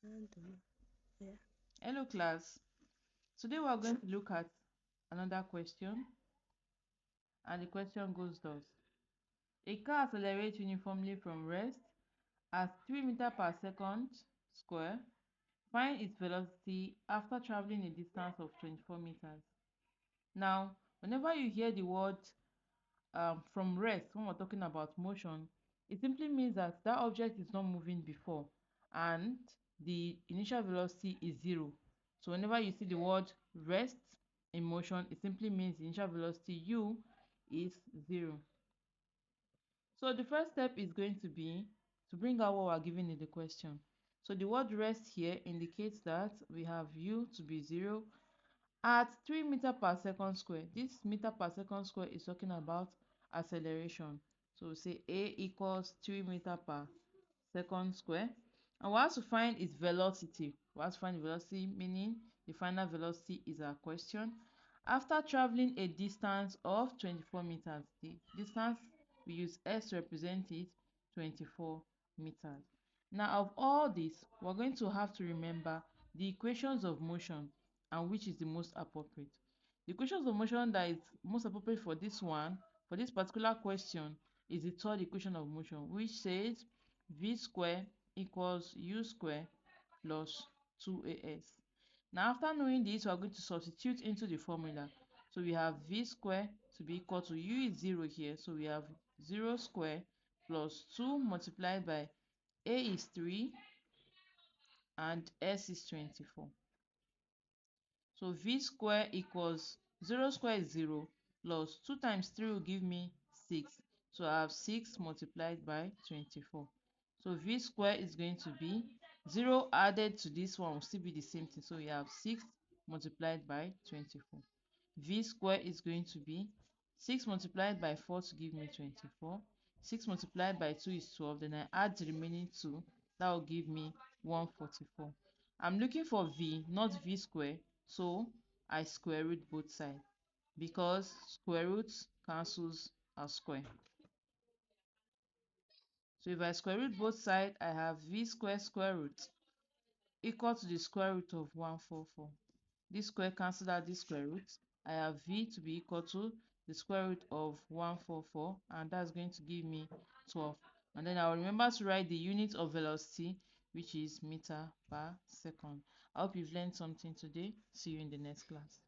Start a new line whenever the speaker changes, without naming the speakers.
Yeah.
Hello class. Today we are going to look at another question, and the question goes thus. A car accelerates uniformly from rest at 3 meters per second square. Find its velocity after traveling a distance of 24 meters. Now, whenever you hear the word from rest, when we're talking about motion, it simply means that that object is not moving before and the initial velocity is 0. So whenever you see the word rest in motion, it simply means the initial velocity u is 0. So the first step is going to be to bring out what we're given in the question. So the word rest here indicates that we have u to be 0 at 3 meter per second square. This meter per second square is talking about acceleration. So we say a equals 3 meter per second square. And we have to find its velocity. We have to find the velocity, meaning the final velocity is our question. After traveling a distance of 24 meters, the distance we use S to represent it, 24 meters. Now, of all this, we're going to have to remember the equations of motion and which is the most appropriate. The equations of motion that is most appropriate for this one, for this particular question, is the third equation of motion, which says v square equals u square plus 2as. Now, after knowing this, we are going to substitute into the formula. So we have v square to be equal to u is 0 here. So we have 0 square plus 2 multiplied by a is 3 and s is 24. So v square equals 0 square is 0 plus 2 times 3 will give me 6. So I have 6 multiplied by 24. So v square is going to be 0 added to this one will still be the same thing. So we have 6 multiplied by 24. V square is going to be 6 multiplied by 4 to give me 24. 6 multiplied by 2 is 12. Then I add the remaining 2. That will give me 144. I'm looking for v, not v square. So I square root both sides because square root cancels a square. So if I square root both sides, I have v square square root equal to the square root of 144. This square cancels out this square root. I have v to be equal to the square root of 144, and that's going to give me 12. And then I'll remember to write the unit of velocity, which is meter per second. I hope you've learned something today. See you in the next class.